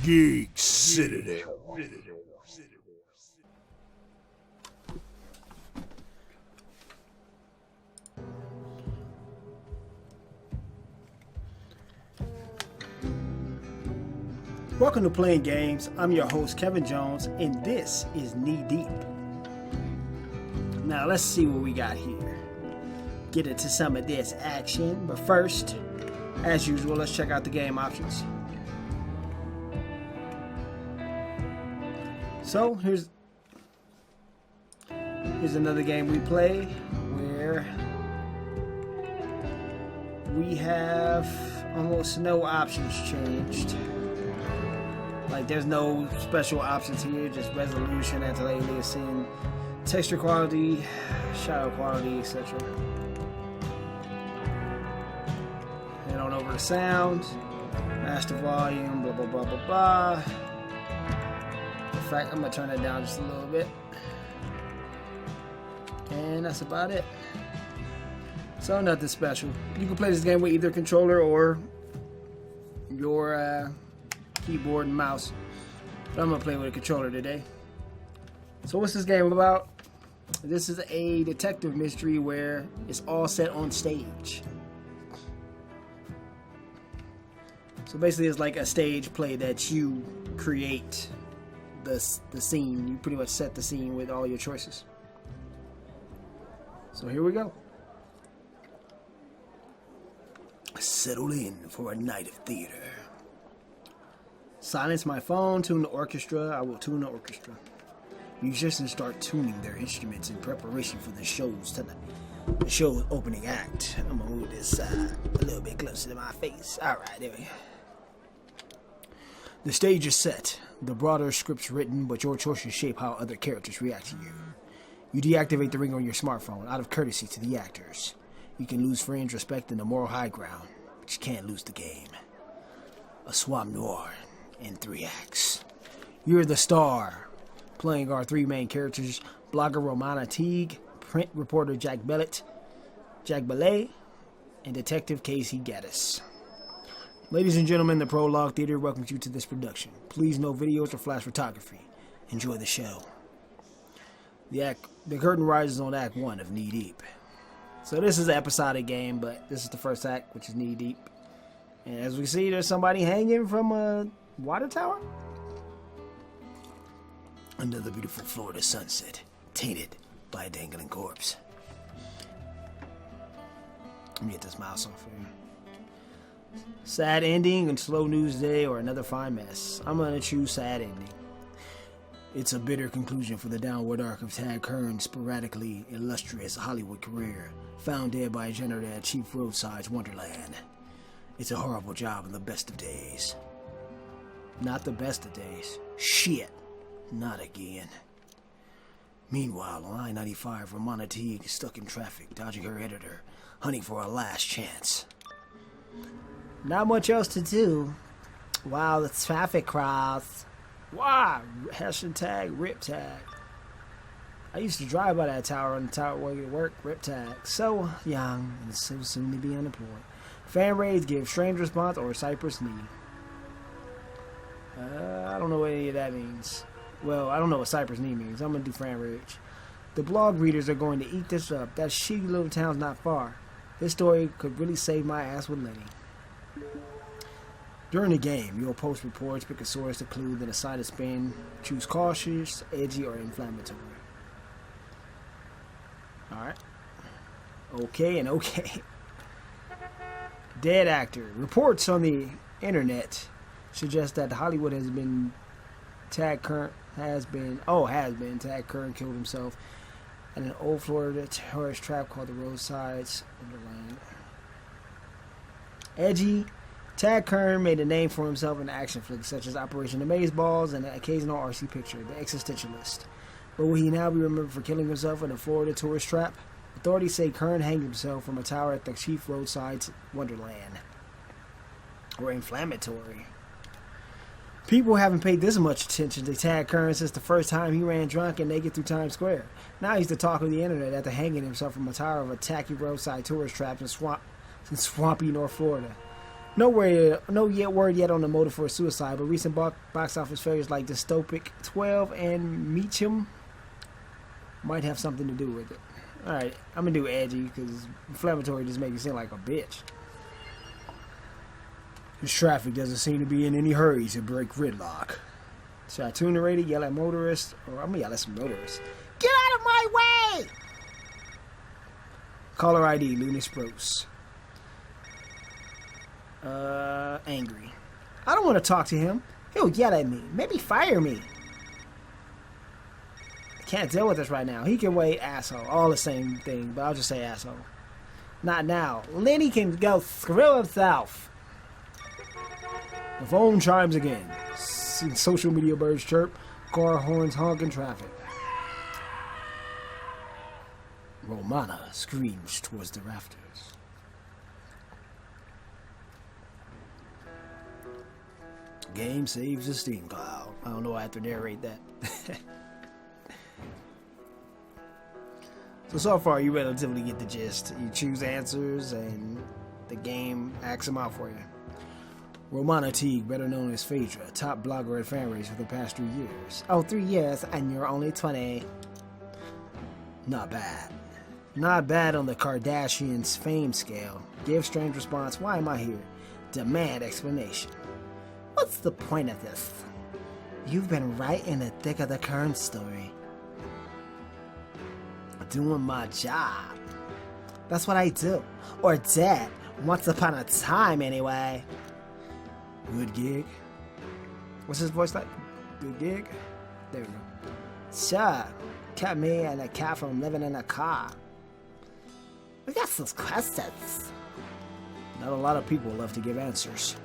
Geek Citadel. Welcome to Playing Games. I'm your host, Kevin Jones, and this is Knee Deep. Now, let's see what we got here. Get into some of this action, but first, as usual, let's check out the game options. So, here's another game we play where we have almost no options changed. Like, there's no special options here, just resolution, anti-aliasing, texture quality, shadow quality, etc. Head on over to sound, master volume, blah, blah, blah, blah, blah. In fact, I'm going to turn that down just a little bit. And that's about it. So, nothing special. You can play this game with either controller or your keyboard and mouse, but I'm gonna play with a controller today. So what's this game about? This is a detective mystery where it's all set on stage. So basically it's like a stage play that you create the scene. You pretty much set the scene with all your choices. So here we go. Settle in for a night of theater. Silence my phone, tune the orchestra. I will tune the orchestra. Musicians start tuning their instruments in preparation for the show's tonight. The show's opening act. I'm gonna move this a little bit closer to my face. Alright, there we go. The stage is set. The broader script's written, but your choices shape how other characters react to you. You deactivate the ring on your smartphone out of courtesy to the actors. You can lose friends, respect, and the moral high ground, but you can't lose the game. A swamp noir in 3 acts. You're the star, playing our 3 main characters: blogger Romana Teague, print reporter Jack Bellet, and detective Casey Gaddis. Ladies and gentlemen, the Prologue Theater welcomes you to this production. Please, no videos or flash photography. Enjoy the show. The curtain rises on Act 1 of Knee Deep. So this is an episodic game, but this is the first act, which is Knee Deep. And as we see, there's somebody hanging from a water tower? Another beautiful Florida sunset, tainted by a dangling corpse. Let me get this mouse off here. Sad ending and slow news day, or another fine mess. I'm gonna choose sad ending. It's a bitter conclusion for the downward arc of Tad Kern's sporadically illustrious Hollywood career, found dead by a janitor at Chief Roadside's Wonderland. It's a horrible job in the best of days. Not the best of days. Shit. Not again. Meanwhile, on I-95, Romana Teague is stuck in traffic, dodging her editor, hunting for a last chance. Not much else to do. Wow, the traffic cross. Wow, hashtag rip tag. I used to drive by that tower on the tower way to work. Rip tag. So young and so soon to be unemployed. Fan raids give strange response or Cypress knee. I don't know what any of that means. Well, I don't know what Cypress knee means. I'm going to do fan rage. The blog readers are going to eat this up. That shitty little town's not far. This story could really save my ass with Lenny. During the game, you'll post reports, pick a source to clue, then assign a spin. Choose cautious, edgy, or inflammatory. Alright. Okay and okay. Dead actor. Reports on the internet suggest that Hollywood has been Tad Kern killed himself at an old Florida tourist trap called the Roadside's Wonderland. Edgy. Tad Kern made a name for himself in action flicks such as Operation Amazeballs and an occasional RC picture, The Existentialist. But will he now be remembered for killing himself in a Florida tourist trap? Authorities say Kern hanged himself from a tower at the Chief Roadside's Wonderland. Or inflammatory. People haven't paid this much attention to Tad Kern since the first time he ran drunk and naked through Times Square. Now he's the talk of the internet after hanging himself from a tower of a tacky roadside tourist trap in swampy North Florida. No yet word yet on the motive for suicide, but recent box office failures like Dystopic 12 and Meacham might have something to do with it. Alright, I'm gonna do edgy because inflammatory just makes you seem like a bitch. This traffic doesn't seem to be in any hurry to break gridlock. Should I tune the radio, yell at motorists, or I'm gonna yell at some motorists? Get out of my way! Caller ID, Looney Spruce. Angry. I don't want to talk to him. He'll yell at me. Maybe fire me. I can't deal with this right now. He can wait, asshole. All the same thing, but I'll just say asshole. Not now. Lenny can go screw himself. The phone chimes again. Social media birds chirp. Car horns honk in traffic. Romana screams towards the rafters. Game saves the steam cloud. I don't know why I have to narrate that. So far you relatively get the gist. You choose answers and the game acts them out for you. Romana Teague, better known as Phaedra, top blogger at FanRace for the past 3 years. Oh, 3 years and you're only 20. Not bad. Not bad on the Kardashians' fame scale. Give strange response, why am I here? Demand explanation. What's the point of this? You've been right in the thick of the current story. Doing my job. That's what I do. Or did. Once upon a time, anyway. Good gig. What's his voice like? Good gig? There we go. Sure. Kept me and the cat from living in a car. We got some questions. Not a lot of people love to give answers.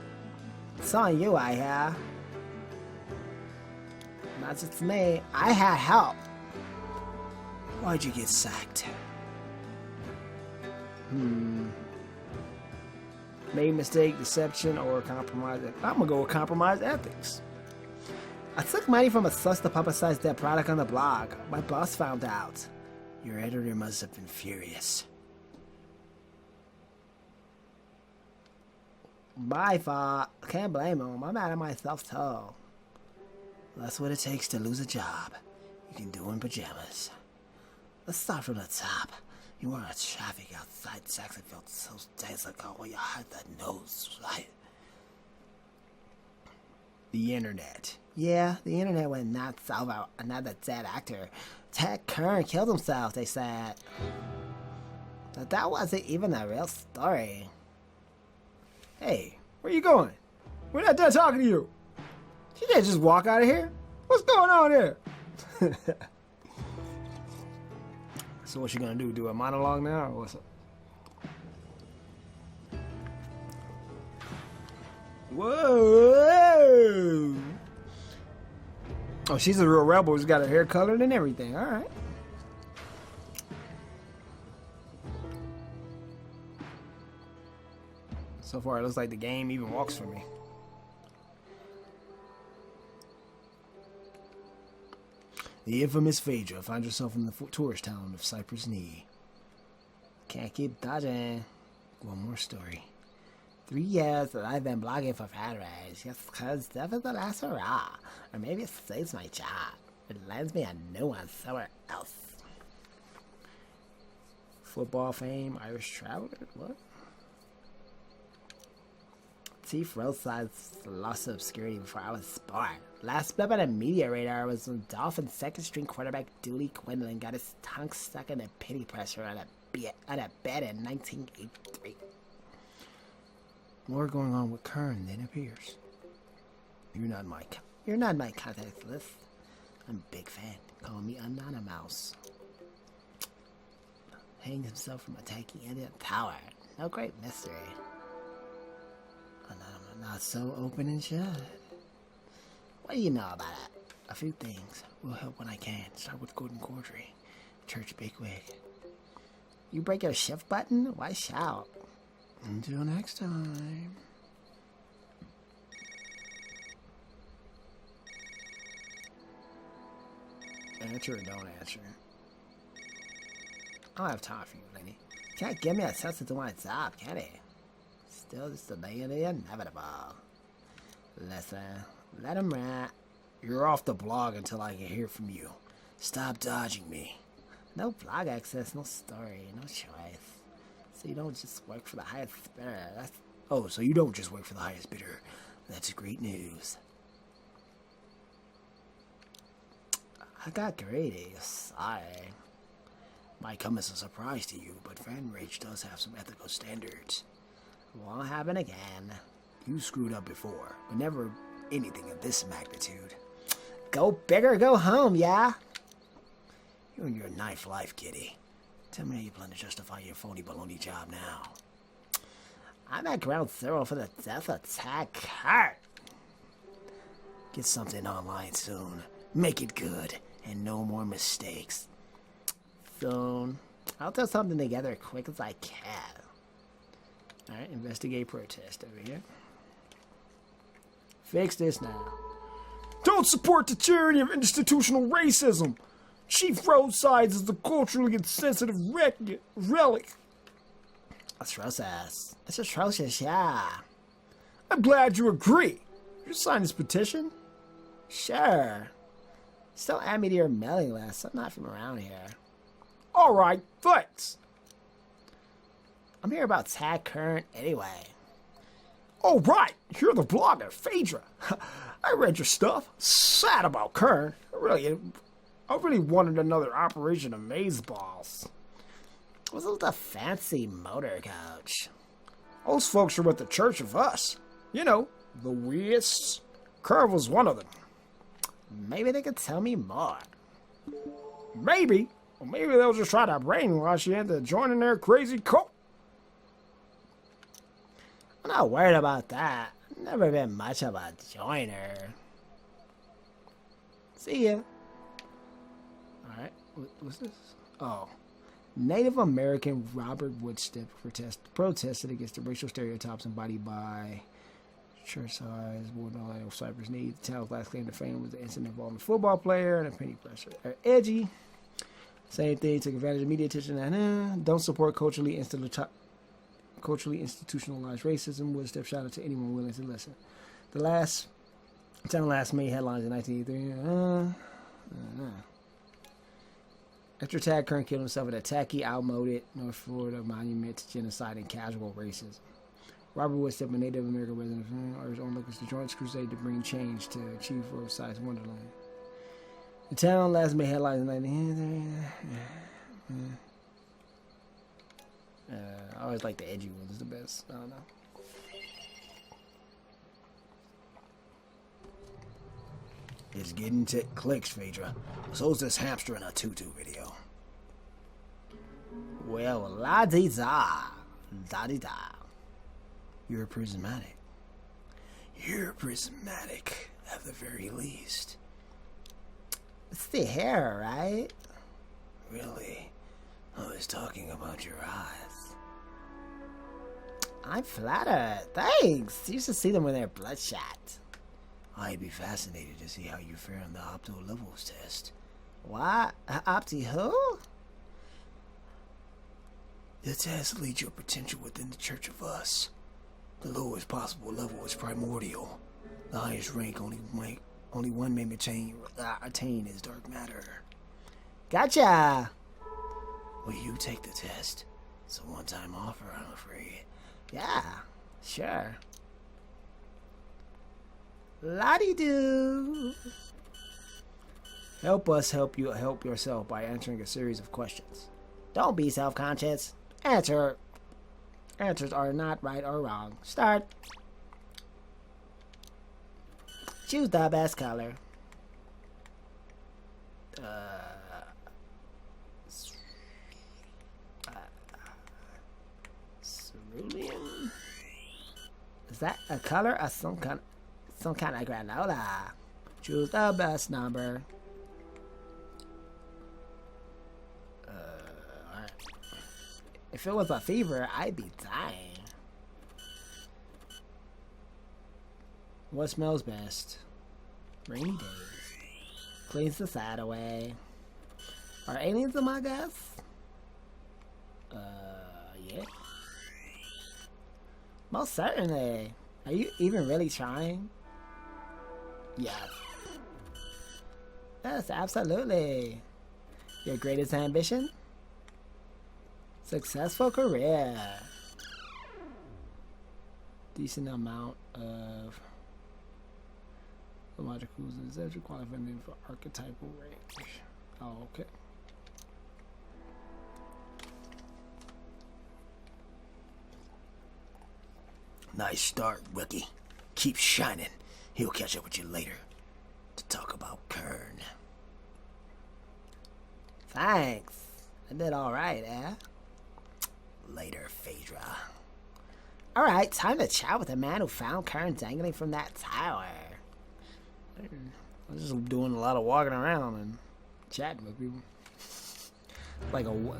It's on you, I hear. Not just me. I had help. Why'd you get sacked? Made mistake, deception, or compromise. I'm gonna go with compromised ethics. I took money from a source to publicize their product on the blog. My boss found out. Your editor must have been furious. My fault. Can't blame him. I'm mad at myself too. That's what it takes to lose a job. You can do in pajamas. Let's start from the top. You were in traffic outside Jacksonville 2 days ago when you heard that news, right? The internet. Yeah, the internet went nuts over another dead actor. Ted Kern killed himself, they said. But that wasn't even a real story. Hey, where you going? We're not done talking to you. You can't just walk out of here. What's going on here? So what you gonna do? Do a monologue now, or what's up? Whoa! Oh, she's a real rebel. She's got her hair colored and everything. All right. So far, it looks like the game even walks for me. The infamous Phaedra finds herself in the tourist town of Cypress Knee. Can't keep dodging. One more story. 3 years that I've been blogging for FanRace. Yes, because that is the last hurrah. Or maybe it saves my job. It lands me a new one somewhere else. Football fame, Irish traveler? What? Chief Roadside's lost to obscurity before I was born. Last blip on the media radar was when Dolphins' second-string quarterback Dooley Quinlan got his tongue stuck in a pity pressure on a bed in 1983. More going on with Kern than appears. You're not my contact list. I'm a big fan. Call me Anonymous. Hanged himself from a tacky Indian tower. No great mystery. Not so open and shut. What do you know about it? A few things. Will help when I can. Start with Gordon Cordry, church bigwig. You break your shift button? Why shout? Until next time. Answer or don't answer? I don't have time for you, lady. Can't give me a sense to do my job, can it? still just delaying the inevitable. Listen, let him rant. You're off the blog until I can hear from you. Stop dodging me. No blog access, no story, no choice. So you don't just work for the highest bidder. So you don't just work for the highest bidder. That's great news. I got greedy. Sorry. Might come as a surprise to you, but Fan Rage does have some ethical standards. Won't happen again. You screwed up before, but never anything of this magnitude. Go big or go home, yeah? You and your knife life, kitty. Tell me how you plan to justify your phony baloney job now. I'm at ground zero for the death attack cart. Get something online soon. Make it good, and no more mistakes. Soon. I'll throw something together as quick as I can. Alright, investigate protest over here. Fix this now. Don't support the tyranny of institutional racism. Chief Roadsides is the culturally insensitive relic. Atrocious. It's atrocious, yeah. I'm glad you agree. You signed this petition? Sure. Still add me to your mailing list. I'm not from around here. Alright, thanks. I'm here about Tag Current anyway. Oh, right. You're the blogger, Phaedra. I read your stuff. Sad about Kern. I really wanted another Operation Amazeballs. What's with the fancy motor coach? Those folks are with the Church of Us. You know, the weists. Curve was one of them. Maybe they could tell me more. Maybe. Or maybe they'll just try to brainwash you into joining their crazy cult. I'm not worried about that. Never been much of a joiner. See ya. Alright, what's this? Oh. Native American Robert Woodstep protested against the racial stereotypes embodied by church size, borderline of Cypress needs. The town's last claim to fame was the incident involving a football player and a penny pressure. Edgy. Same thing, took advantage of media attention and don't support culturally institutionalized racism. Woodstep shout out to anyone willing to listen. The town last made headlines in 1983. After Tad Kern killed himself at a tacky, outmoded North Florida monument to genocide and casual racism. Robert Woodstep, a Native American resident, urged onlookers to join his crusade to bring change to Chief Roadside's Wonderland. The town last made headlines in 1983. I always like the edgy ones, the best. I don't know. It's getting clicks, Phaedra. So's this hamster in a tutu video. Well, la-dee-da. Da-dee-da. You're prismatic. You're prismatic, at the very least. It's the hair, right? Really? I was talking about your eyes. I'm flattered. Thanks. You should see them when they're bloodshot. I'd be fascinated to see how you fare on the opto levels test. What? Opti who? The test leads your potential within the Church of Us. The lowest possible level is primordial. The highest rank only one may attain is dark matter. Gotcha. Will you take the test? It's a one-time offer, I'm afraid. Yeah, sure. La-dee-doo. Help us help you help yourself by answering a series of questions. Don't be self-conscious. Answers are not right or wrong. Start. Choose the best color. Cerulean. Is that a color or some kind of granola? Choose the best number. Alright. If it was a fever, I'd be dying. What smells best? Rainy days. Cleans the sad away. Are aliens in my guess? Yeah. Most certainly. Are you even really trying? Yes. Yes, absolutely. Your greatest ambition? Successful career. Decent amount of logical is that qualifying for archetypal range. Oh, okay. Nice start, rookie. Keep shining. He'll catch up with you later to talk about Kern. Thanks. I did alright, eh? Later, Phaedra. Alright, time to chat with the man who found Kern dangling from that tower. I was just doing a lot of walking around and chatting with people.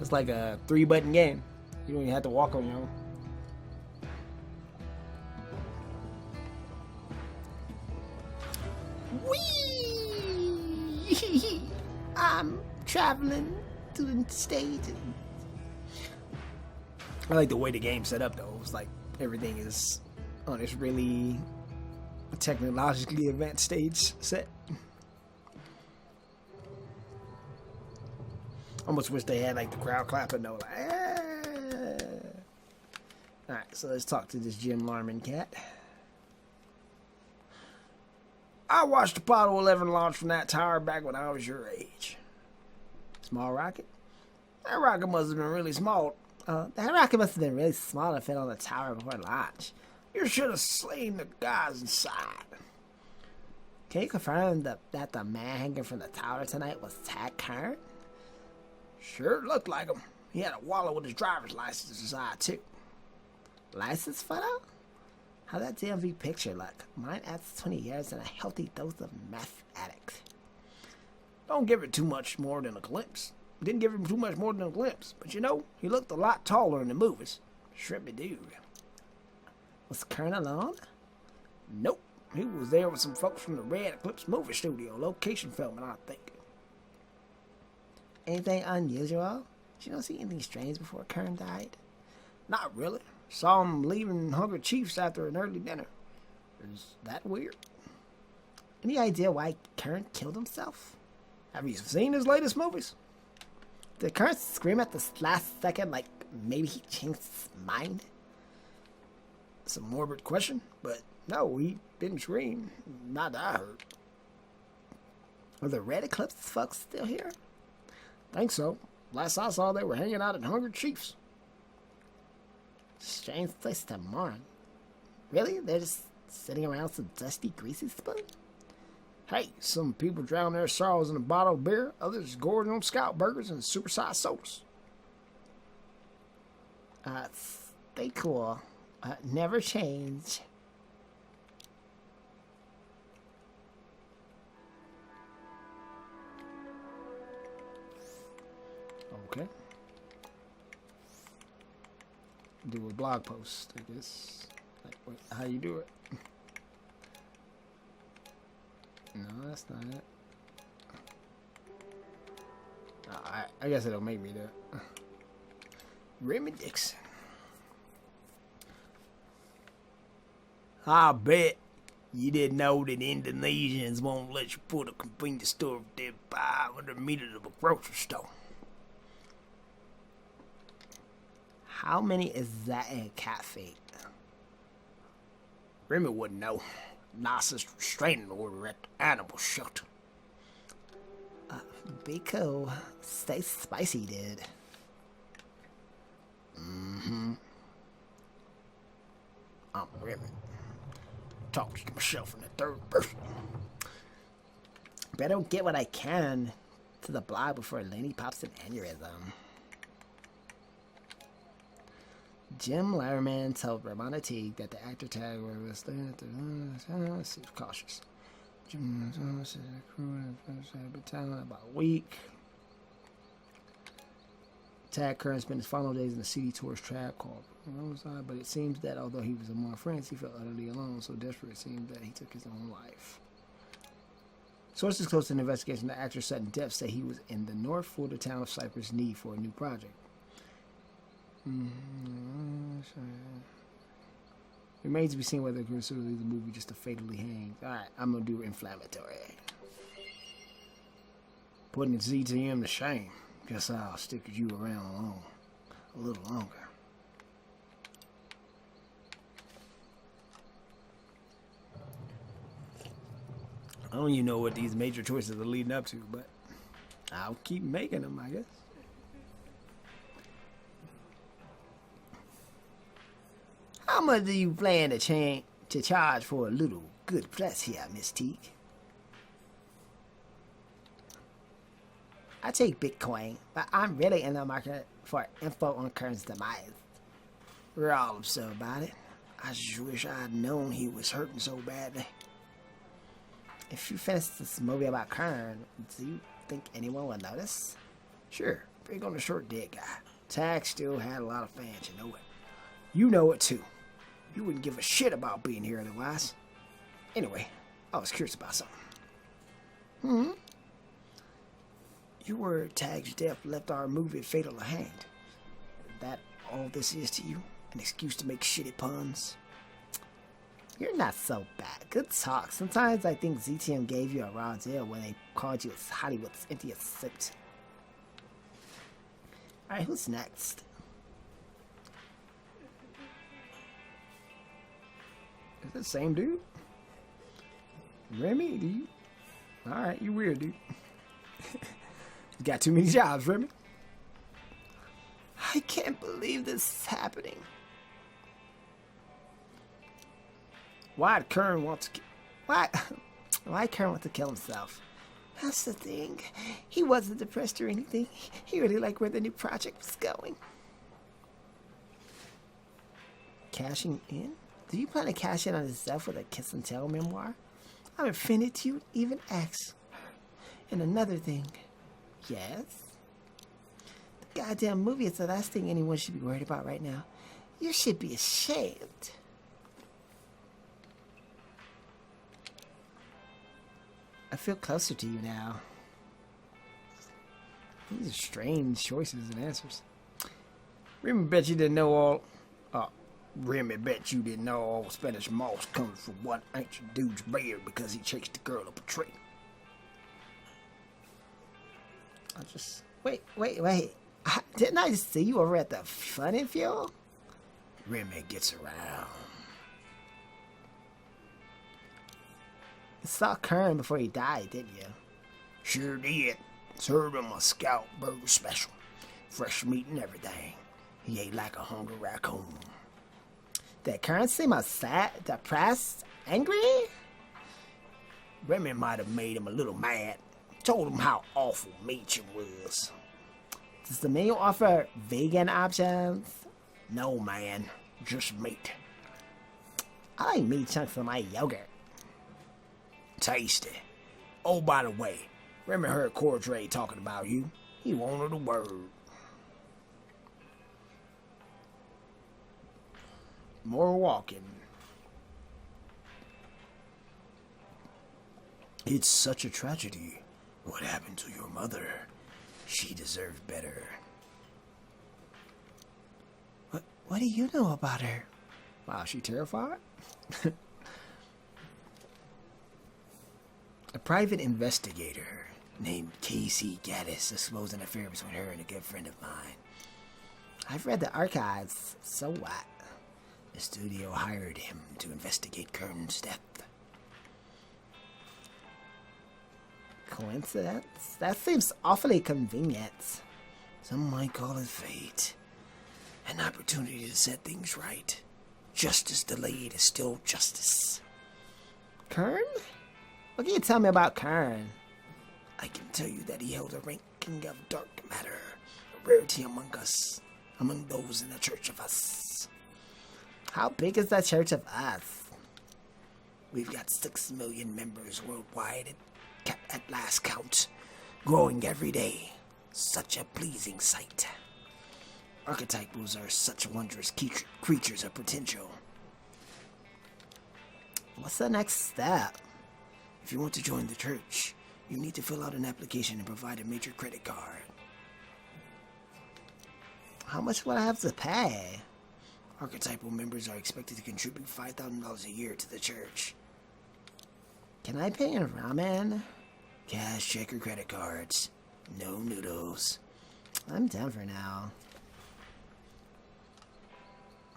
It's like a 3-button game. You don't even have to walk on your own. Whee! I'm traveling to the stage. I like the way the game's set up, though. It's like everything is on this really technologically advanced stage set. Almost wish they had like the crowd clapping though. Like, ah. Alright, so let's talk to this Jim Larman cat. I watched Apollo 11 launch from that tower back when I was your age. Small rocket? That rocket must have been really small. That rocket must have been really small to fit on the tower before launch. You should have slain the guys inside. Can you confirm that the man hanging from the tower tonight was Tad Kern? Sure looked like him. He had a wallet with his driver's license inside, too. License photo? How that DMV picture look? Mine adds 20 years and a healthy dose of meth addict. Don't give it too much more than a glimpse. Didn't give him too much more than a glimpse. But you know, he looked a lot taller in the movies. Shrimpy dude. Was Kern alone? Nope. He was there with some folks from the Red Eclipse movie studio, location filming, I think. Anything unusual? Did you not see anything strange before Kern died? Not really. Saw him leaving Hungry Chiefs after an early dinner. Is that weird? Any idea why Kern killed himself? Have you seen his latest movies? Did Kern scream at the last second like maybe he changed his mind? It's a morbid question, but no, he didn't scream. Not that I heard. Are the Red Eclipse folks still here? Think so. Last I saw, they were hanging out at Hungry Chiefs. Strange place to mourn. Really? They're just sitting around some dusty, greasy spoon? Hey, some people drown their sorrows in a bottle of beer, others gorge on Scout burgers and supersized sodas. Stay cool. Never change. Okay. Do a blog post, I guess. Like, how you do it? No, that's not it. I guess it'll make me do it. Remy Dixon. I bet you didn't know that Indonesians won't let you put a convenience store within 500 meters of a grocery store. How many is that in cat feet? Remy wouldn't know. Nicest restraining order at the animal shelter. Be cool. Stay spicy, dude. Mm-hmm. I'm Remy. Talking to myself in the third person. Better get what I can to the blog before Lenny pops an aneurysm. Jim Larman told Ramona Teague that the actor Tag was cautious. Jim said the crew had been about a week. Tag Kern spent his final days in a city tourist trap called Roadside, but it seems that although he was among friends, he felt utterly alone, so desperate it seemed that he took his own life. Sources close to the investigation of the actor's sudden death say he was in the North Florida town of Cypress need for a new project. Remains to be seen whether the consider the movie just to fatally hang. Alright, I'm gonna do inflammatory. Putting ZTM to shame. Guess I'll stick with you around a little longer. I don't even know what these major choices are leading up to, but I'll keep making them, I guess. How much do you plan to charge for a little good press here, Miss Teague? I take Bitcoin, but I'm really in the market for info on Kern's demise. We're all upset about it. I just wish I'd known he was hurting so badly. If you finish this movie about Kern, do you think anyone will notice? Sure, big on the short dick guy. Tag still had a lot of fans, you know it. You know it too. You wouldn't give a shit about being here otherwise. Anyway, I was curious about something. You were Tag's death left our movie fatal or hanged. That all this is to you? An excuse to make shitty puns? You're not so bad. Good talk. Sometimes I think ZTM gave you a raw deal when they called you Hollywood's emptiest suit. Alright, who's next? Is it the same dude? Remy, dude? Alright, you weird, dude. You got too many jobs, Remy. I can't believe this is happening. Why'd Kern want to... Why Kern want to kill himself? That's the thing. He wasn't depressed or anything. He really liked where the new project was going. Cashing in? Do you plan to cash in on himself with a kiss and tell memoir? I'm offended you even ask. And another thing. Yes? The goddamn movie is the last thing anyone should be worried about right now. You should be ashamed. I feel closer to you now. These are strange choices and answers. Remy bet you didn't know all... Remy bet you didn't know all Spanish moss comes from one ancient dude's beard because he chased the girl up a tree. I just... Wait. Didn't I just see you over at the Fun and Fuel? Remy gets around. You saw Kern before he died, didn't you? Sure did. Served him a scout burger special. Fresh meat and everything. He ate like a hungry raccoon. Did Kern seem sad, depressed, angry? Remy might have made him a little mad. Told him how awful Meacham was. Does the menu offer vegan options? No, man. Just meat. I like meat chunks in my yogurt. Tasty. Oh, by the way, Remy heard Cordray talking about you. He wanted a word. More walking. It's such a tragedy. What happened to your mother? She deserved better. What do you know about her? Wow, she terrified? A private investigator named Casey Gaddis exposed an affair between her and a good friend of mine. I've read the archives, so what? The studio hired him to investigate Kern's death. Coincidence? That seems awfully convenient. Some might call it fate. An opportunity to set things right. Justice delayed is still justice. Kern? What can you tell me about Kern? I can tell you that he held a ranking of dark matter, a rarity among us, among those in the Church of Us. How big is the Church of Us? We've got 6 million members worldwide at last count, growing every day. Such a pleasing sight. Archetypals are such wondrous creatures of potential. What's the next step? If you want to join the church, you need to fill out an application and provide a major credit card. How much would I have to pay? Archetypal members are expected to contribute $5,000 a year to the church. Can I pay in ramen? Cash, check, or credit cards. No noodles. I'm down for now.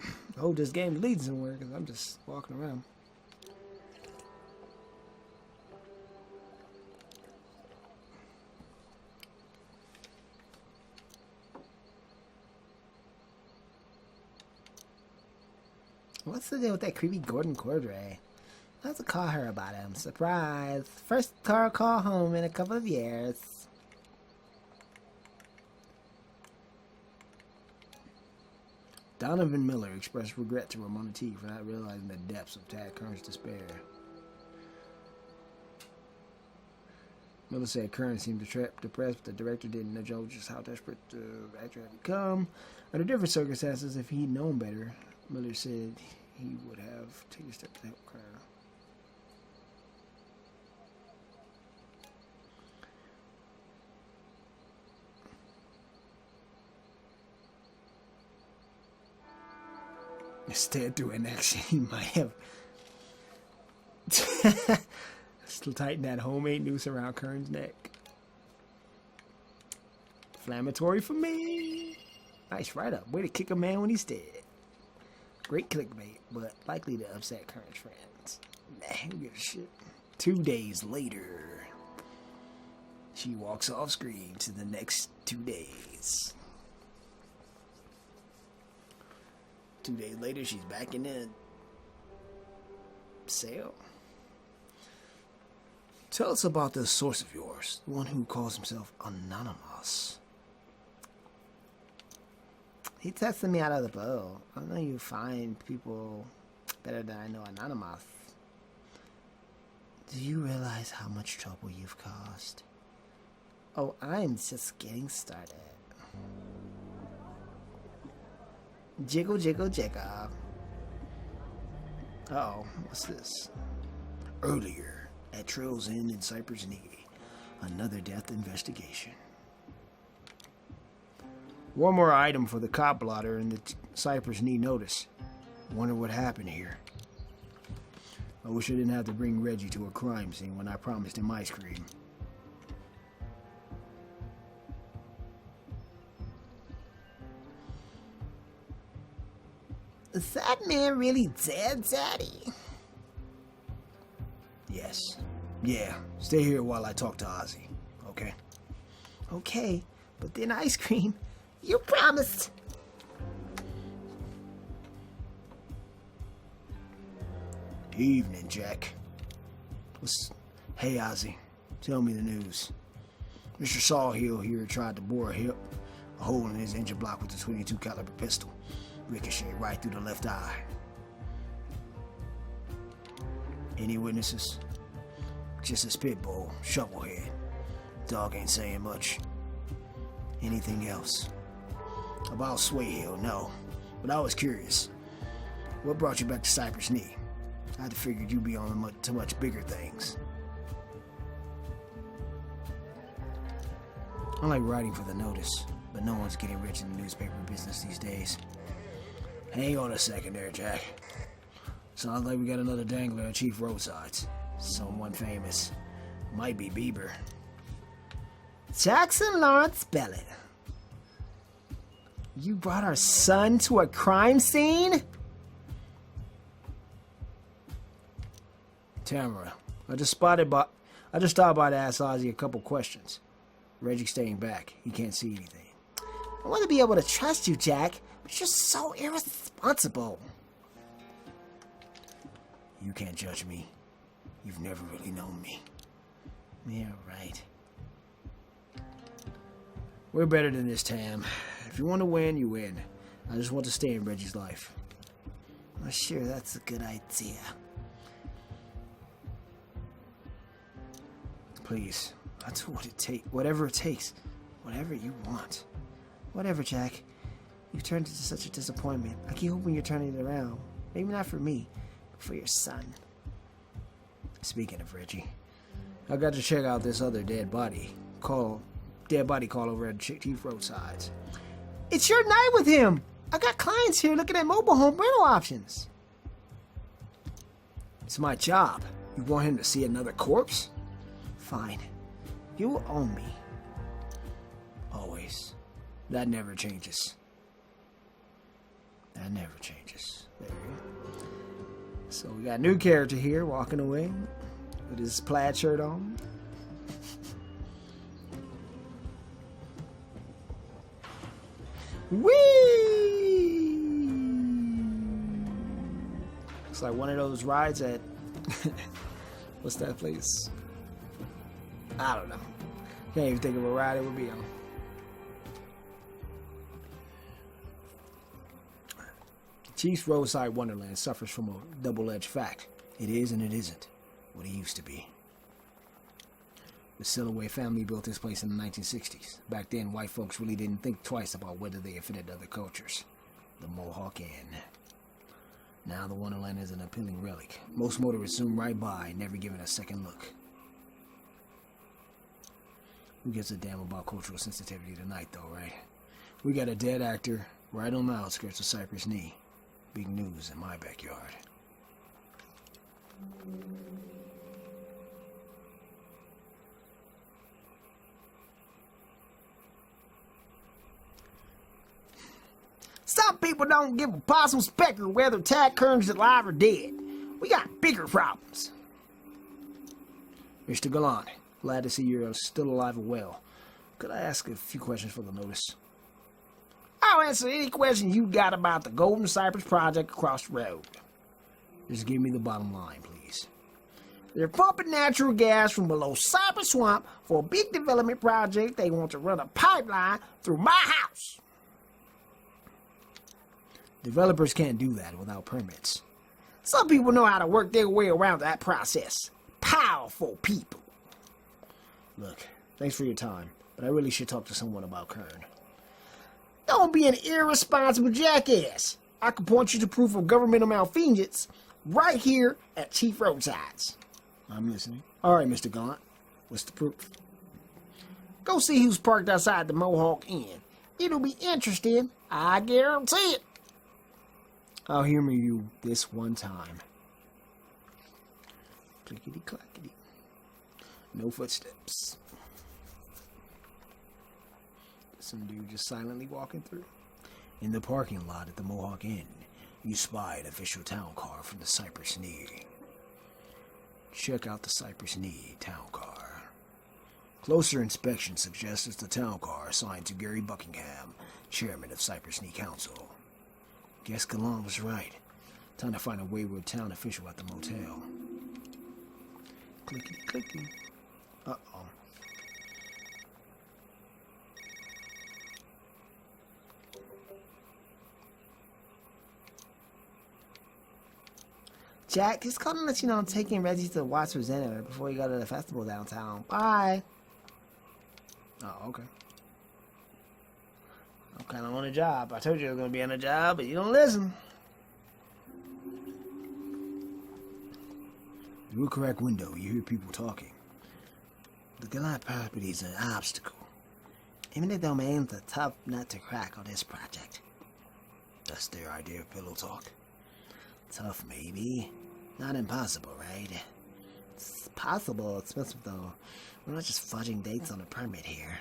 I hope this game leads somewhere, because I'm just walking around. What's the deal with that creepy Gordon Cordray? I'll have to call her about him. Surprise! First car call home in a couple of years. Donovan Miller expressed regret to Ramona T for not realizing the depths of Tad Kern's despair. Miller said Kern seemed depressed, but the director didn't know just how desperate the actor had become. Under different circumstances, if he'd known better, Miller said he would have taken steps to help Kern. Instead, through an action, he might have still tighten that homemade noose around Kern's neck. Inflammatory for me. Nice write-up. Way to kick a man when he's dead. Great clickbait, but likely to upset Kern's friends. Nah, who gives a shit? 2 days later, she walks off screen to the next 2 days. 2 days later, she's back in the cell. Tell us about the source of yours, the one who calls himself Anonymous. He tested me out of the blue. I know you find people better than I know Anonymous. Do you realize how much trouble you've caused? Oh, I'm just getting started. Jiggle, jiggle, jiggle. Uh-oh, what's this? Earlier, at Trails Inn in Cypress Knee, another death investigation. One more item for the cop blotter in the Cypress Knee notice. Wonder what happened here. I wish I didn't have to bring Reggie to a crime scene when I promised him ice cream. Is that man really dead, Daddy? Yes. Yeah, stay here while I talk to Ozzy, okay? Okay, but then ice cream. You promised. Evening, Jack. Hey, Ozzy. Tell me the news. Mr. Sawhill here tried to bore a hole in his engine block with a .22 caliber pistol. Ricochet right through the left eye. Any witnesses? Just a spit bowl, shovelhead. Dog ain't saying much. Anything else? About Swayhill, no. But I was curious. What brought you back to Cypress Knee? I'd figured you'd be on to much bigger things. I like writing for the notice, but no one's getting rich in the newspaper business these days. Hang on a second there, Jack. Sounds like we got another dangler at Chief Roadsides. Someone famous. Might be Bieber. Jackson Lawrence Bellet. You brought our son to a crime scene? Tamara, I just stopped by to ask Ozzy a couple questions. Reggie's staying back. He can't see anything. I want to be able to trust you, Jack, but you're so irresponsible. You can't judge me. You've never really known me. Yeah, right. We're better than this, Tam. If you want to win, you win. I just want to stay in Reggie's life. Well, sure, that's a good idea. Please, I'll do what it takes. Whatever it takes. Whatever you want. Whatever, Jack. You've turned into such a disappointment. I keep hoping you're turning it around. Maybe not for me, but for your son. Speaking of Reggie, I got to check out this other dead body call over at Chief Roadsides. It's your night with him! I got clients here looking at mobile home rental options. It's my job. You want him to see another corpse? Fine. You own me. Always. That never changes. That never changes. There we go. So we got a new character here walking away with his plaid shirt on. Whee! Looks like one of those rides at what's that place? I don't know. Can't even think of a ride it would be on. Chief's Roadside Wonderland suffers from a double-edged fact. It is and it isn't what it used to be. The Silloway family built this place in the 1960s. Back then, white folks really didn't think twice about whether they offended other cultures. The Mohawk Inn. Now the Wonderland is an appealing relic. Most motorists zoom right by, never giving a second look. Who gives a damn about cultural sensitivity tonight, though, right? We got a dead actor right on the outskirts of Cypress Knee. Big news in my backyard. Some people don't give a possum specker whether Tad Kern's alive or dead. We got bigger problems. Mr. Gallant, glad to see you're still alive and well. Could I ask a few questions for the notice? I'll answer any question you got about the Golden Cypress project across the road. Just give me the bottom line, please. They're pumping natural gas from below Cypress Swamp for a big development project. They want to run a pipeline through my house. Developers can't do that without permits. Some people know how to work their way around that process. Powerful people. Look, thanks for your time, but I really should talk to someone about Kern. Don't be an irresponsible jackass. I can point you to proof of governmental malfeasance right here at Chief Roadsides. I'm listening. All right, Mr. Gallant. What's the proof? Go see who's parked outside the Mohawk Inn. It'll be interesting. I guarantee it. I'll humor you this one time. Clickety-clackety. No footsteps. Some dude just silently walking through. In the parking lot at the Mohawk Inn, you spy an official town car from the Cypress Knee. Check out the Cypress Knee town car. Closer inspection suggests it's the town car assigned to Gary Buckingham, chairman of Cypress Knee Council. Guess Gallant was right. Time to find a wayward town official at the motel. Clickety clicky. Uh-oh. Jack, just calling to let you know I'm taking Reggie to watch Presenter before you go to the festival downtown. Bye. Oh, okay. I'm kind of on a job. I told you I was going to be on a job, but you don't listen. Through a cracked window, you hear people talking. The Gallant property is an obstacle. Eminent domain's a tough nut to crack on this project. That's their idea of pillow talk. Tough, maybe. Not impossible, right? It's possible, expensive though. We're not just fudging dates on a permit here.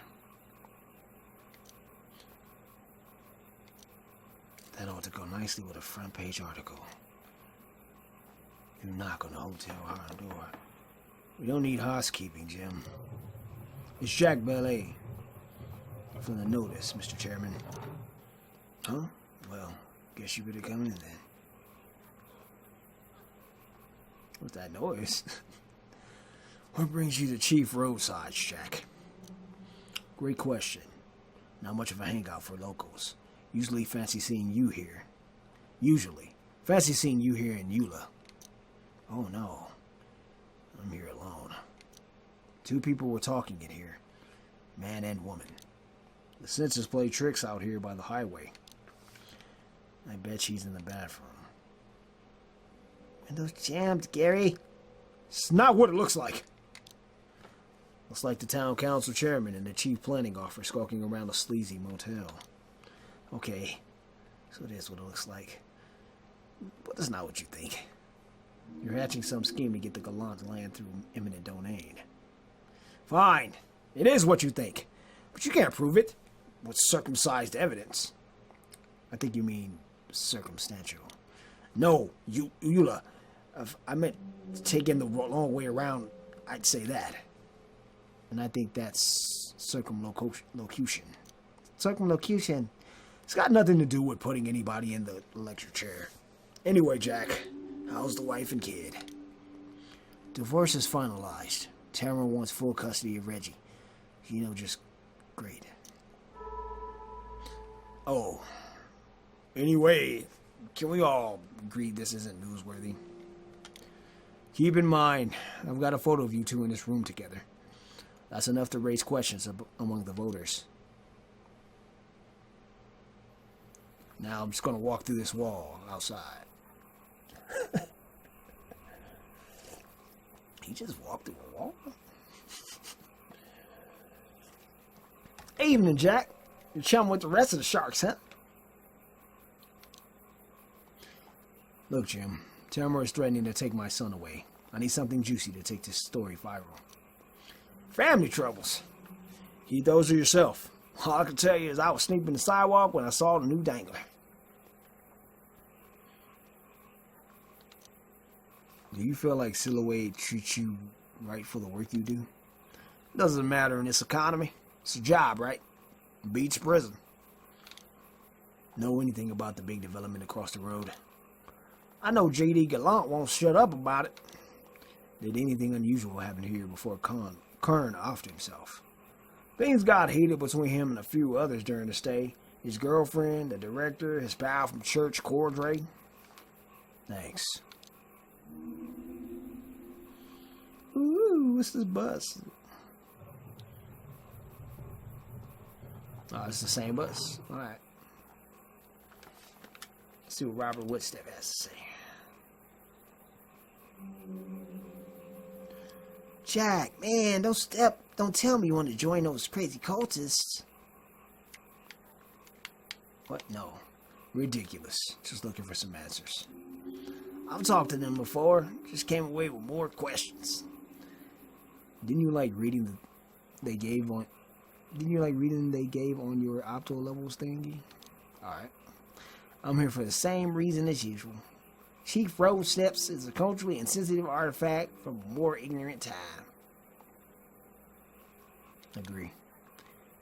That ought to go nicely with a front page article. You knock on the hotel hard door. We don't need housekeeping, Jim. It's Jack Ballet. For the notice, Mr. Chairman. Huh? Well, guess you better come in then. What's that noise? What brings you to Chief Roadsides, Jack? Great question. Not much of a hangout for locals. Usually fancy seeing you here in Eula. Oh no. I'm here alone. Two people were talking in here. Man and woman. The censors play tricks out here by the highway. I bet she's in the bathroom. Windows jammed, Gary. It's not what it looks like. Looks like the town council chairman and the chief planning officer skulking around a sleazy motel. Okay, So that's what it looks like. But that's not what you think. You're hatching some scheme to get the Galant land through eminent domain. Fine. It is what you think. But you can't prove it with circumcised evidence. I think you mean circumstantial. No, Eula. If I meant taking the long way around, I'd say that. And I think that's circumlocution. Circumlocution. It's got nothing to do with putting anybody in the lecture chair. Anyway, Jack, how's the wife and kid? Divorce is finalized. Tamara wants full custody of Reggie. You know, just great. Oh. Anyway, can we all agree this isn't newsworthy? Keep in mind, I've got a photo of you two in this room together. That's enough to raise questions among the voters. Now I'm just going to walk through this wall outside. He just walked through a wall? Evening, Jack. You're chum with the rest of the sharks, huh? Look, Jim. Tamara is threatening to take my son away. I need something juicy to take this story viral. Family troubles. Keep those to yourself. All I can tell you is I was sneaking the sidewalk when I saw the new dangler. Do you feel like Silhouette treats you right for the work you do? Doesn't matter in this economy. It's a job, right? Beats prison. Know anything about the big development across the road? I know J.D. Gallant won't shut up about it. Did anything unusual happen here before Kern offed himself? Things got heated between him and a few others during the stay. His girlfriend, the director, his pal from church, Cordray. Thanks. Ooh, what's this bus? Oh, it's the same bus. All right. Let's see what Robert Woodstep has to say. Jack, man, don't tell me you want to join those crazy cultists. What? No. Ridiculous. Just looking for some answers. I've talked to them before. Just came away with more questions. Didn't you like reading they gave on your opto levels thingy? Alright. I'm here for the same reason as usual. Chief Road Steps is a culturally insensitive artifact from a more ignorant time. Agree.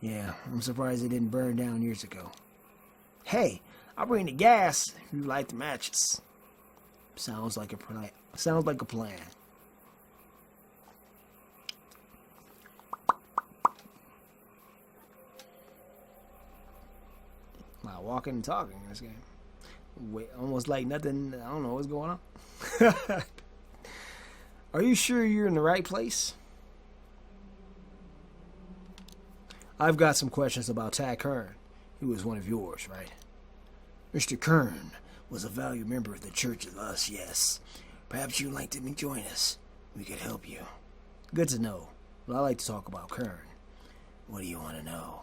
Yeah, I'm surprised it didn't burn down years ago. Hey, I'll bring the gas if you light the matches. Sounds like a plan. Wow, walking and talking in this game. Wait, almost like nothing. I don't know what's going on. Are you sure you're in the right place? I've got some questions about Tad Kern. He was one of yours, right? Mr. Kern was a valued member of the Church of Us, yes. Perhaps you'd like to join us. We could help you. Good to know. But I like to talk about Kern. What do you want to know?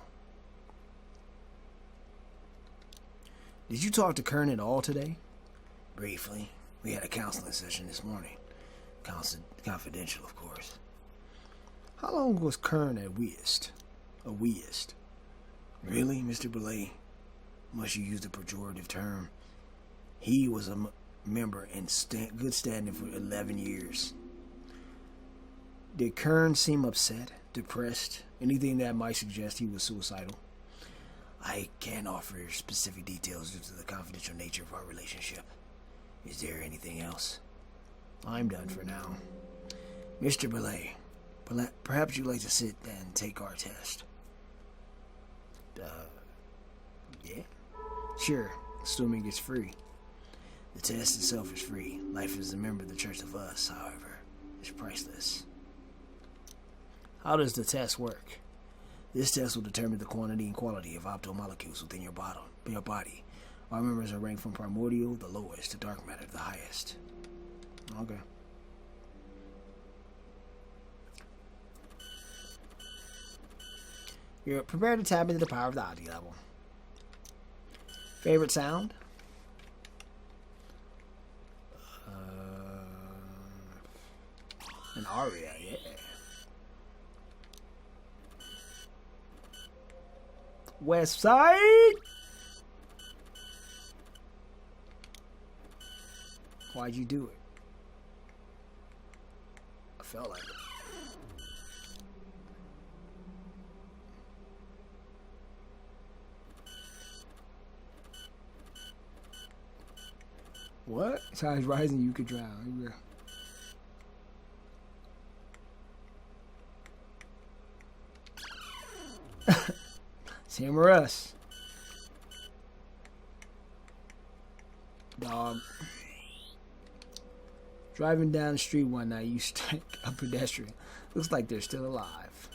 Did you talk to Kern at all today? Briefly. We had a counseling session this morning. Confidential, of course. How long was Kern at Weist? A Weist? Really, Mr. Belay? Must you use the pejorative term? He was a member in good standing for 11 years. Did Kern seem upset, depressed, anything that might suggest he was suicidal? I can't offer specific details due to the confidential nature of our relationship. Is there anything else? I'm done for now. Mr. Belay, perhaps you'd like to sit and take our test. Yeah? Sure, assuming it's free. The test itself is free. Life as a member of the Church of Us, however, is priceless. How does the test work? This test will determine the quantity and quality of optomolecules within your body. Our members are ranked from primordial, the lowest, to dark matter, the highest. Okay. You're prepared to tap into the power of the Odyssey level. Favorite sound? An aria, yeah. West Side. Why'd you do it? I felt like it. What? Tide's rising, you could drown. Yeah. It's him or us. Dog. Driving down the street one night, you strike a pedestrian. Looks like they're still alive.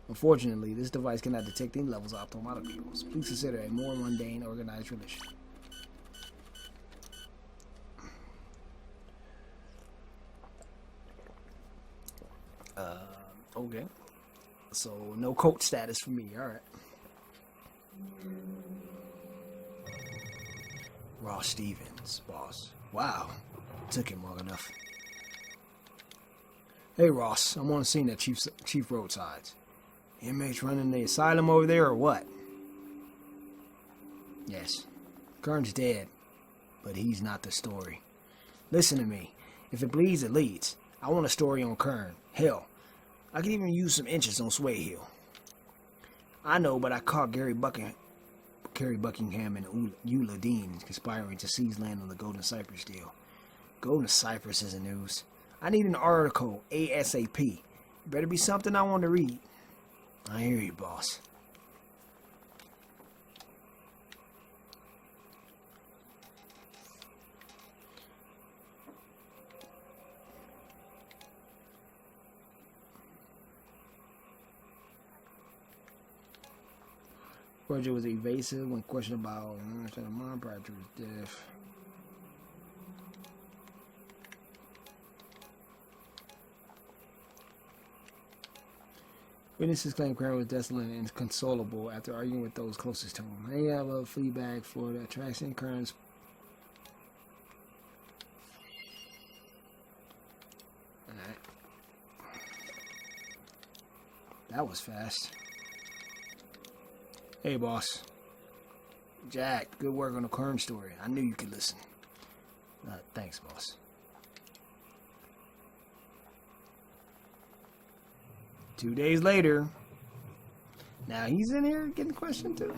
Unfortunately, this device cannot detect any levels of automobiles. Please consider a more mundane, organized religion. Okay. So, no coach status for me. Alright. Ross Stevens, boss. Wow. Took him long enough. Hey, Ross. I'm on the scene at Chief Roadsides. Inmates running the asylum over there or what? Yes. Kern's dead. But he's not the story. Listen to me. If it bleeds, it leads. I want a story on Kern. Hell, I could even use some inches on Sway Hill. I know, but I caught Gary Buckingham and Eula Dean conspiring to seize land on the Golden Cypress deal. Golden Cypress isn't news. I need an article ASAP. Better be something I want to read. I hear you, boss. Roger was evasive when questioned about the mom prior to his death. Witnesses claim Kern was desolate and inconsolable after arguing with those closest to him. They have a feedback for the attraction Kern's. Alright. That was fast. Hey, boss. Jack, good work on the Kern story. I knew you could listen. Thanks, boss. Two days later. Now he's in here getting questioned too.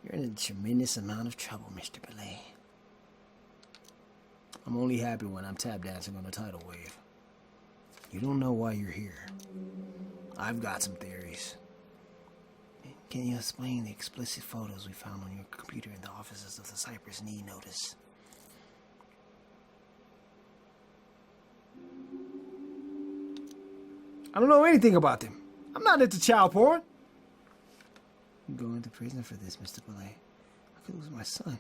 You're in a tremendous amount of trouble, Mr. Belay. I'm only happy when I'm tap dancing on the tidal wave. You don't know why you're here. I've got some theories. Can you explain the explicit photos we found on your computer in the offices of the Cypress Knee Notice? I don't know anything about them. I'm not into child porn. You go into prison for this, Mr. Belay. I could lose my son.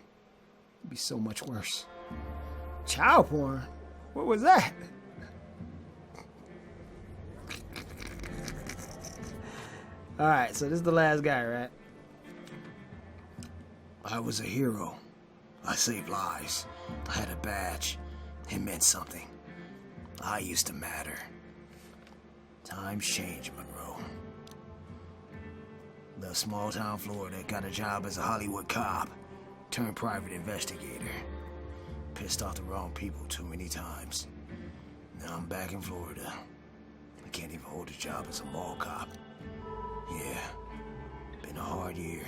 It'd be so much worse. Child porn? What was that? Alright, so this is the last guy, right? I was a hero. I saved lives. I had a badge. It meant something. I used to matter. Times change, Monroe. Left small town Florida, got a job as a Hollywood cop, turned private investigator. Pissed off the wrong people too many times. Now I'm back in Florida. I can't even hold a job as a mall cop. Yeah, been a hard year.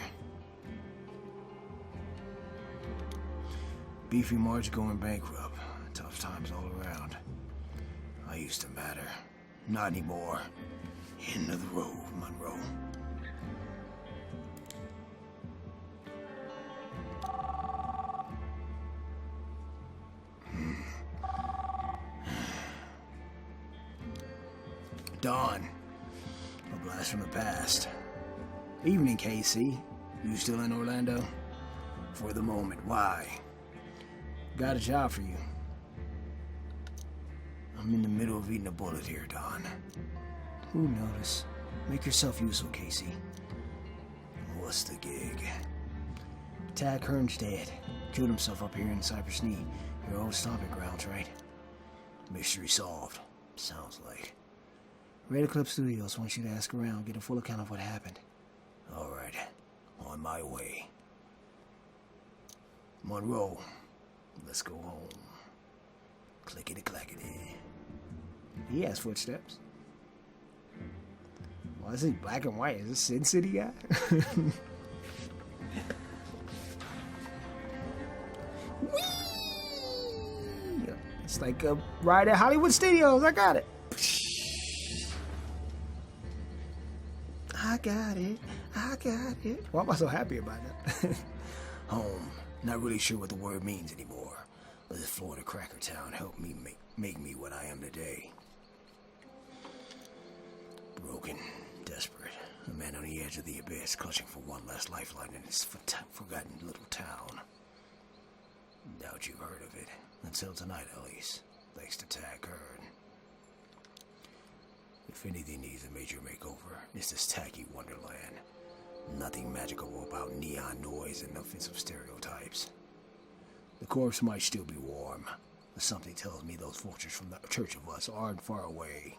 Beefy March going bankrupt. Tough times all around. I used to matter. Not anymore. End of the road, Monroe. Dawn. A blast from the past. Evening, KC. You still in Orlando? For the moment, why? Got a job for you. I'm in the middle of eating a bullet here, Don. Who noticed? Make yourself useful, Casey. What's the gig? Tad Kern's dead. Killed himself up here in Cypress Knee. Your old stomping grounds, right? Mystery solved. Sounds like. Red Eclipse Studios wants you to ask around, get a full account of what happened. Alright. On my way. Monroe. Let's go home. Clickety-clackety. He has footsteps. Why is he black and white? Is this Sin City guy? Whee! It's like a ride at Hollywood Studios. I got it. I got it. I got it. Why am I so happy about that? Home. Not really sure what the word means anymore. But this Florida cracker town helped me make me what I am today. Broken, desperate, a man on the edge of the abyss, clutching for one last lifeline in his forgotten little town. Doubt you've heard of it. Until tonight, at least. Thanks to Tad Kern. If anything needs a major makeover, it's this tacky wonderland. Nothing magical about neon noise and offensive stereotypes. The corpse might still be warm, but something tells me those vultures from the Church of Us aren't far away.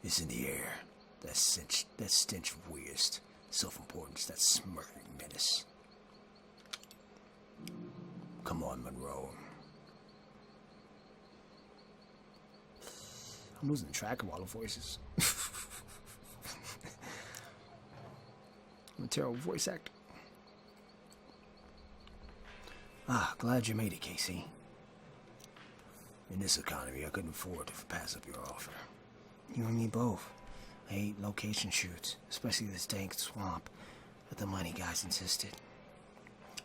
It's in the air. That stench of waste, self-importance, that smirking menace. Come on, Monroe. I'm losing track of all the voices. I'm a terrible voice actor. Glad you made it, Casey. In this economy, I couldn't afford to pass up your offer. You and me both. I hate location shoots, especially this dank swamp, but the money guys insisted.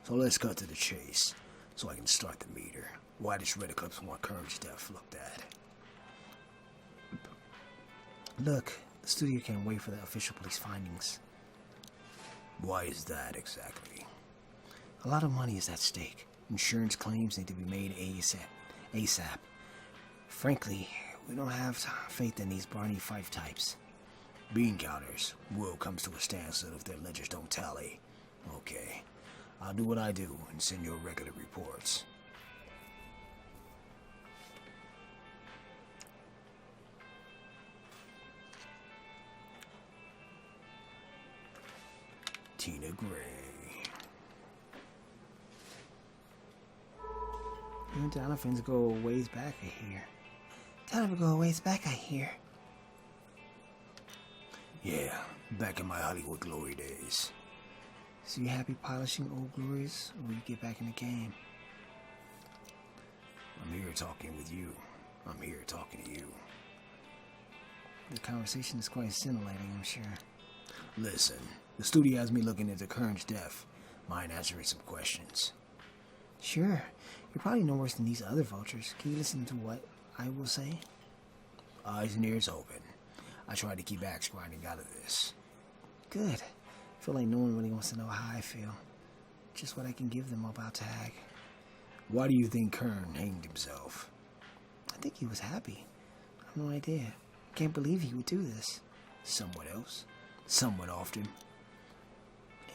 So let's cut to the chase, so I can start the meter. Why does Red Eclipse want Kern's death looked at? Look, the studio can't wait for the official police findings. Why is that exactly? A lot of money is at stake. Insurance claims need to be made ASAP. Frankly, we don't have faith in these Barney Fife types. Bean counters. World comes to a standstill if their ledgers don't tally. Okay. I'll do what I do and send you regular reports. Tina Gray. You and Donovan's go a ways back, I hear. Donovan go a ways back, I hear. Yeah, back in my Hollywood glory days. So you happy polishing old glories, or will you get back in the game? I'm here talking with you. I'm here talking to you. The conversation is quite scintillating, I'm sure. Listen, the studio has me looking into Kern's death. Mind answering some questions? Sure. You're probably no worse than these other vultures. Can you listen to what I will say? Eyes and ears open. I tried to keep axe grinding out of this. Good. I feel like no one really wants to know how I feel. Just what I can give them about Tag. Why do you think Kern hanged himself? I think he was happy. I have no idea. I can't believe he would do this. Someone else? Someone often.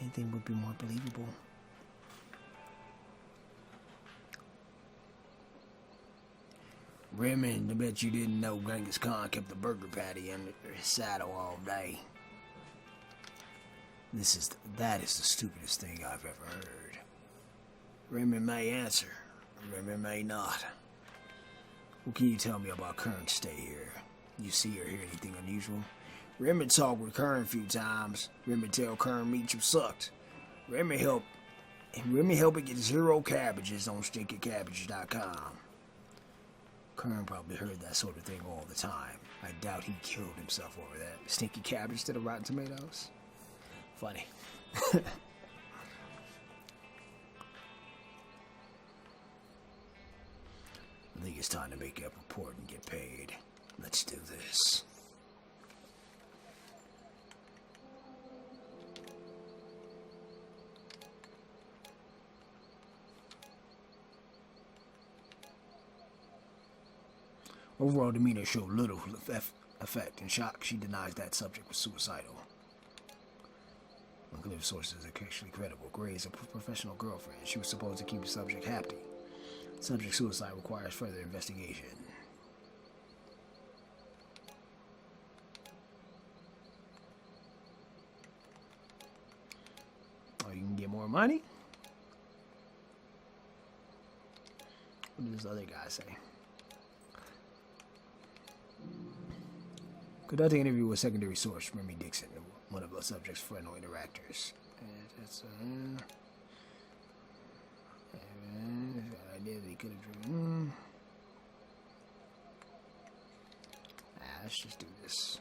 Anything would be more believable. Raymond, I bet you didn't know Genghis Khan kept the burger patty under his saddle all day. That is the stupidest thing I've ever heard. Raymond may answer, Raymond may not. What can you tell me about Kern's stay here? You see or hear anything unusual? Raymond talked with Kern a few times. Raymond tell Kern Meacham sucked. Raymond help it get 0 cabbages on stinkycabbages.com. Kern probably heard that sort of thing all the time. I doubt he killed himself over that. Stinky cabbage instead of rotten tomatoes. Funny. I think it's time to make up a report and get paid. Let's do this. Overall demeanor showed little effect. In shock, she denies that subject was suicidal. Unclear sources are actually credible. Gray is a professional girlfriend. She was supposed to keep the subject happy. Subject suicide requires further investigation. Oh, you can get more money? What did this other guy say? Conducting an interview with secondary source Remy Dixon, one of the subject's friendly interactors. Idea that he could have driven. Let's just do this.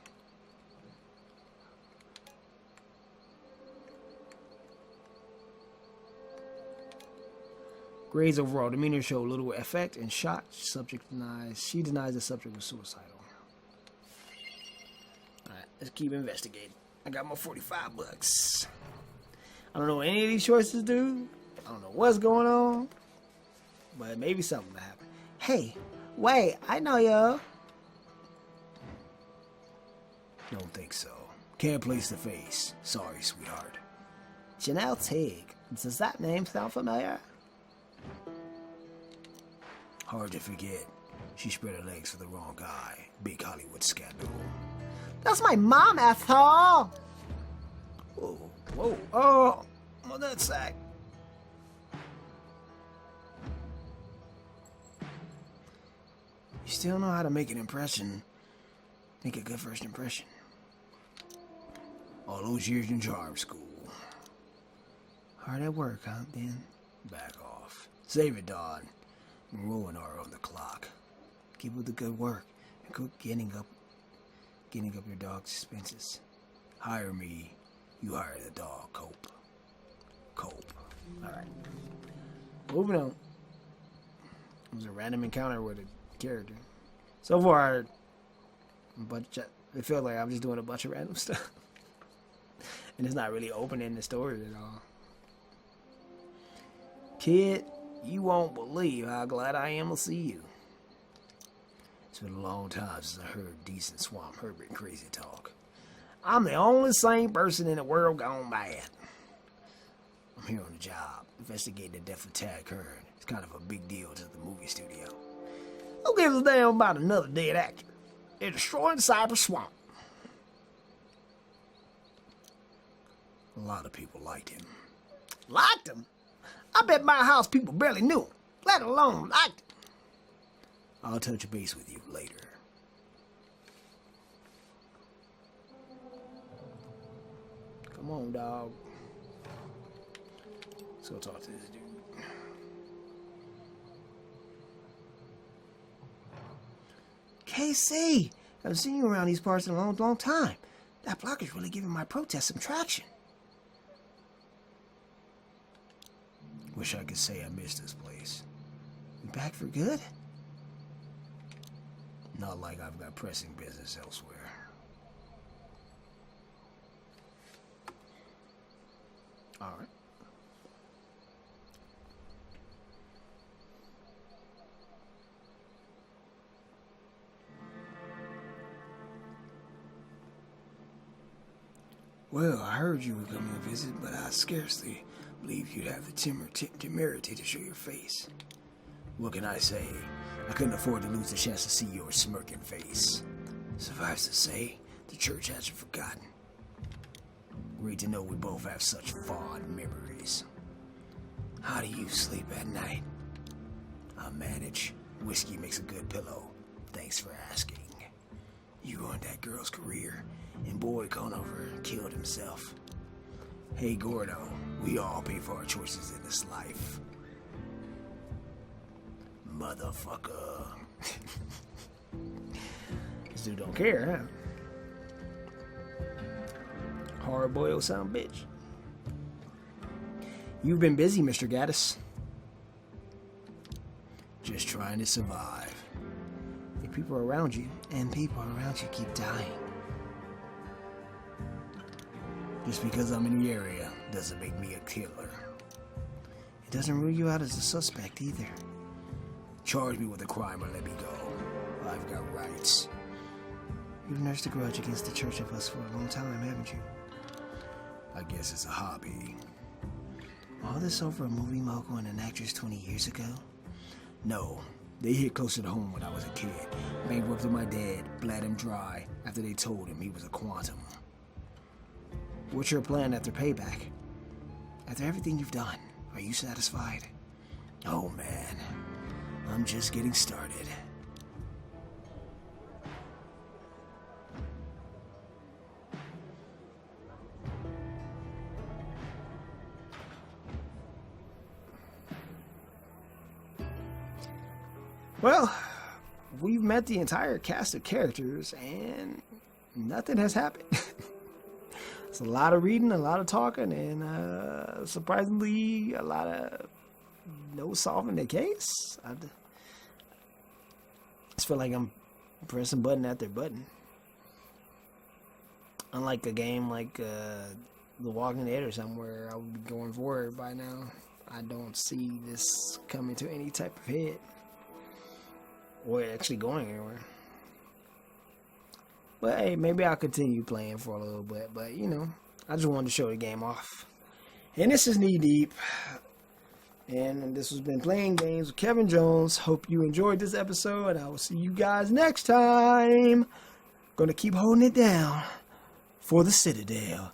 Gray's overall demeanor showed little effect and shock. She denies the subject was suicidal. Alright, let's keep investigating. I got my 45 bucks. I don't know what any of these choices do. I don't know what's going on. But maybe something will happen. Hey, wait, I know you. Don't think so. Can't place the face. Sorry, sweetheart. Janelle Teague. Does that name sound familiar? Hard to forget. She spread her legs for the wrong guy. Big Hollywood scandal. That's my mom, asshole! Whoa, whoa, oh, well, that sack. You still know how to make an impression. Make a good first impression. All those years in charm school. Hard at work, huh, Ben? Back off. Save it, Don. Monroe and are on the clock. Keep with the good work and quit getting up your dog's expenses. Hire me. You hire the dog, Cope. Cope. Alright. Moving on. It was a random encounter with a character. So far, it feels like I'm just doing a bunch of random stuff. And it's not really opening the story at all. Kid, you won't believe how glad I am to see you. It's been a long time since I heard decent Swamp Herbert crazy talk. I'm the only sane person in the world gone bad. I'm here on the job, investigating the death of Tad Kern. It's kind of a big deal to the movie studio. Who gives a damn about another dead actor? They're destroying Cyber Swamp. A lot of people liked him. Liked him? I bet my house people barely knew him, let alone liked him. I'll touch base with you later. Come on, dog. Let's go talk to this dude. KC, I haven't seen you around these parts in a long time. That blocker's really giving my protest some traction. Wish I could say I missed this place. You back for good? Not like I've got pressing business elsewhere. All right. Well, I heard you were coming to visit, but I scarcely believe you'd have the temerity to show your face. What can I say? I couldn't afford to lose the chance to see your smirking face. Suffice to say, the church hasn't forgotten. Great to know we both have such fond memories. How do you sleep at night? I manage. Whiskey makes a good pillow. Thanks for asking. You ruined that girl's career, and boy gone over and killed himself. Hey, Gordo, we all pay for our choices in this life. Motherfucker. This dude don't care, huh? Hard-boiled son of a bitch. You've been busy, Mr. Gaddis. Just trying to survive. The people around you, and people around you keep dying. Just because I'm in the area doesn't make me a killer. It doesn't rule you out as a suspect either. Charge me with a crime or let me go. I've got rights. You've nursed a grudge against the Church of Us for a long time, haven't you? I guess it's a hobby. All this over a movie mogul and an actress 20 years ago? No, they hit closer to home when I was a kid. Bankrupted my dad, bled him dry after they told him he was a quantum. What's your plan after payback? After everything you've done, are you satisfied? Oh man, I'm just getting started. Well, we've met the entire cast of characters and nothing has happened. It's a lot of reading, a lot of talking, and surprisingly, a lot of no solving the case. I just feel like I'm pressing button after button. Unlike a game like The Walking Dead or somewhere, I would be going forward by now. I don't see this coming to any type of head. Or actually going anywhere. But hey, maybe I'll continue playing for a little bit. But you know, I just wanted to show the game off. And this is Knee Deep. And this has been Playing Games with Kevin Jones. Hope you enjoyed this episode. I will see you guys next time. Gonna keep holding it down for the Citadel.